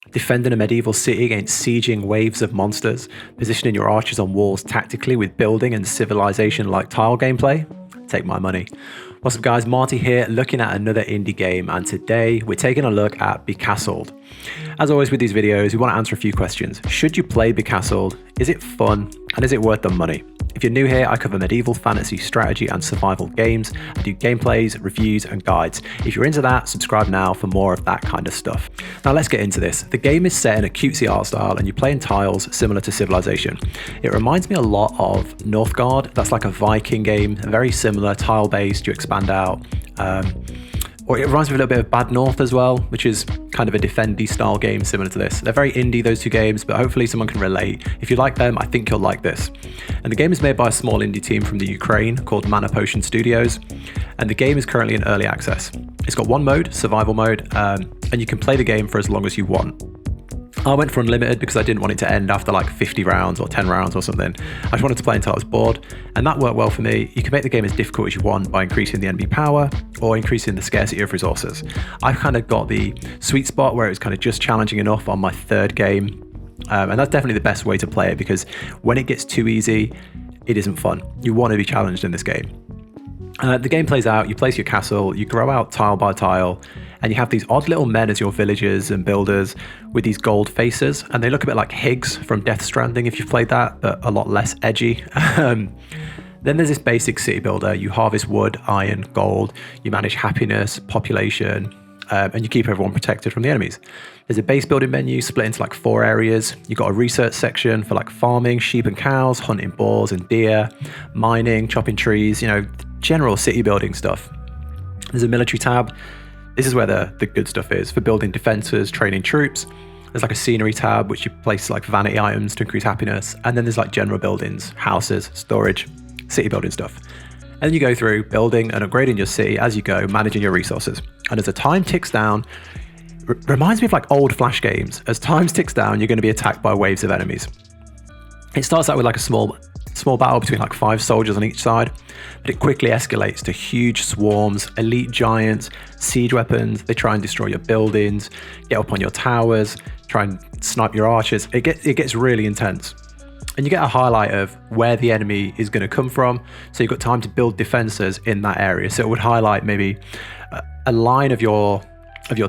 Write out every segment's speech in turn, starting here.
Defending a medieval city against sieging waves of monsters, positioning your archers on walls tactically with building and civilization-like tile gameplay? Take my money. What's up guys, Marty here, looking at another indie game, and today we're taking a look at Becastled. As always with these videos, we want to answer a few questions. Should you play Becastled? Is it fun? And is it worth the money? If you're new here, I cover medieval fantasy strategy and survival games. I do gameplays, reviews, and guides. If you're into that, subscribe now for more of that kind of stuff. Now let's get into this. The game is set in a cutesy art style and you play in tiles similar to Civilization. It reminds me a lot of Northgard. That's like a Viking game, very similar, tile-based, you expand out. Or it reminds me of a little bit of Bad North as well, which is kind of a defendy style game similar to this. They're very indie, those two games, but hopefully someone can relate. If you like them, I think you'll like this. And the game is made by a small indie team from the Ukraine called Mana Potion Studios. And the game is currently in early access. It's got one mode, survival mode, and you can play the game for as long as you want. I went for unlimited because I didn't want it to end after like 50 rounds or 10 rounds or something. I just wanted to play until I was bored, and that worked well for me. You can make the game as difficult as you want by increasing the enemy power or increasing the scarcity of resources. I've kind of got the sweet spot where it was kind of just challenging enough on my third game, and that's definitely the best way to play it because when it gets too easy, it isn't fun. You want to be challenged in this game. The game plays out, you place your castle, you grow out tile by tile, and you have these odd little men as your villagers and builders with these gold faces, and they look a bit like Higgs from Death Stranding if you've played that, but a lot less edgy. Then there's this basic city builder. You harvest wood, iron, gold, you manage happiness, population, and you keep everyone protected from the enemies. There's a base building menu split into like 4 areas. You've got a research section for like farming, sheep and cows, hunting boars and deer, mining, chopping trees, general city building stuff. There's a military tab. This is where the good stuff is for building defenses, training troops. There's like a scenery tab, which you place like vanity items to increase happiness. And then there's like general buildings, houses, storage, city building stuff. And then you go through building and upgrading your city as you go, managing your resources. And as the time ticks down, reminds me of like old Flash games. As time ticks down, you're going to be attacked by waves of enemies. It starts out with like a small battle between like 5 soldiers on each side, but it quickly escalates to huge swarms, elite giants, siege weapons. They try and destroy your buildings, get up on your towers, try and snipe your archers. It gets really intense. And you get a highlight of where the enemy is going to come from, so you've got time to build defenses in that area. So it would highlight maybe a line of your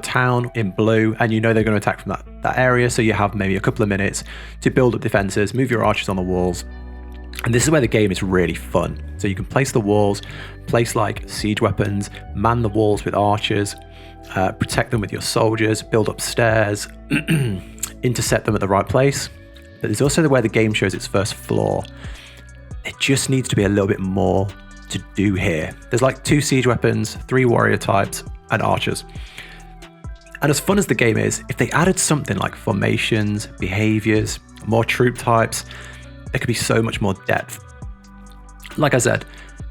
town in blue, and they're going to attack from that area, so you have maybe a couple of minutes to build up defenses, move your archers on the walls. And this is where the game is really fun. So you can place the walls, place like siege weapons, man the walls with archers, protect them with your soldiers, build up stairs, intercept them at the right place. But there's also where the game shows its first flaw. It just needs to be a little bit more to do here. There's like 2 siege weapons, 3 warrior types, and archers. And as fun as the game is, if they added something like formations, behaviors, more troop types, there could be so much more depth. Like I said,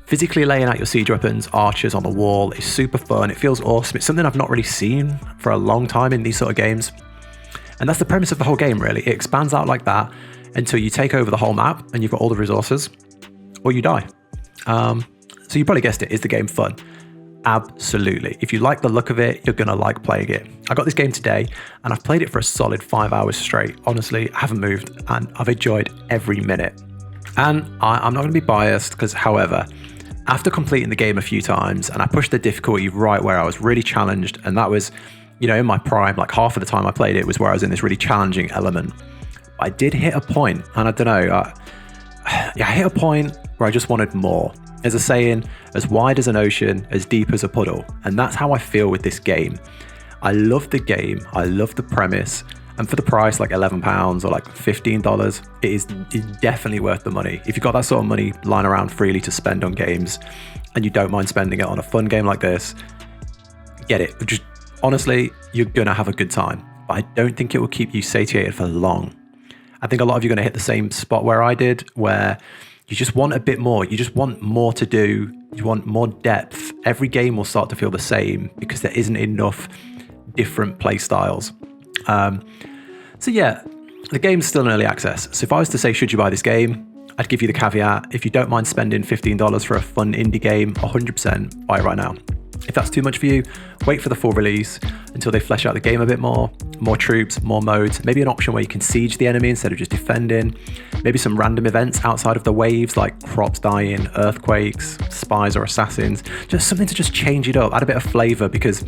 physically laying out your siege weapons, archers on the wall is super fun. It feels awesome. It's something I've not really seen for a long time in these sort of games. And that's the premise of the whole game, really. It expands out like that until you take over the whole map and you've got all the resources, or you die. So you probably guessed it. Is the game fun? Absolutely. If you like the look of it, you're going to like playing it. I got this game today and I've played it for a solid 5 hours straight. Honestly, I haven't moved and I've enjoyed every minute. And I'm not going to be biased because, however, after completing the game a few times and I pushed the difficulty right where I was really challenged, and that was, in my prime, like half of the time I played it was where I was in this really challenging element. I did hit a point, and I don't know, I hit a point where I just wanted more. There's a saying, as wide as an ocean, as deep as a puddle. And that's how I feel with this game. I love the game. I love the premise. And for the price, like £11 or like $15, it's definitely worth the money. If you've got that sort of money lying around freely to spend on games and you don't mind spending it on a fun game like this, get it. Just honestly, you're going to have a good time. But I don't think it will keep you satiated for long. I think a lot of you are going to hit the same spot where I did, where you just want a bit more. You just want more to do. You want more depth. Every game will start to feel the same because there isn't enough different play styles. So yeah, the game's still in early access. So if I was to say, should you buy this game? I'd give you the caveat. If you don't mind spending $15 for a fun indie game, 100% buy it right now. If that's too much for you, wait for the full release until they flesh out the game a bit more troops, more modes, maybe an option where you can siege the enemy instead of just defending, maybe some random events outside of the waves like crops dying, earthquakes, spies or assassins, just something to just change it up, add a bit of flavor, because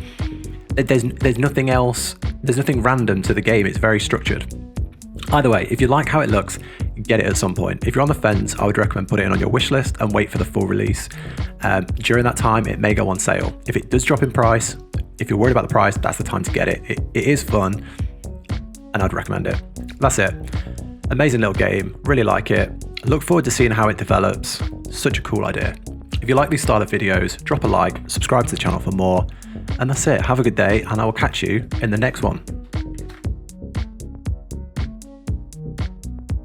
there's nothing else, there's nothing random to the game, it's very structured. Either way, if you like how it looks, get it at some point. If you're on the fence, I would recommend putting it on your wish list and wait for the full release. During that time, it may go on sale. If it does drop in price, if you're worried about the price, that's the time to get it. It is fun, and I'd recommend it. That's it. Amazing little game. Really like it. Look forward to seeing how it develops. Such a cool idea. If you like these style of videos, drop a like, subscribe to the channel for more. And that's it. Have a good day, and I will catch you in the next one.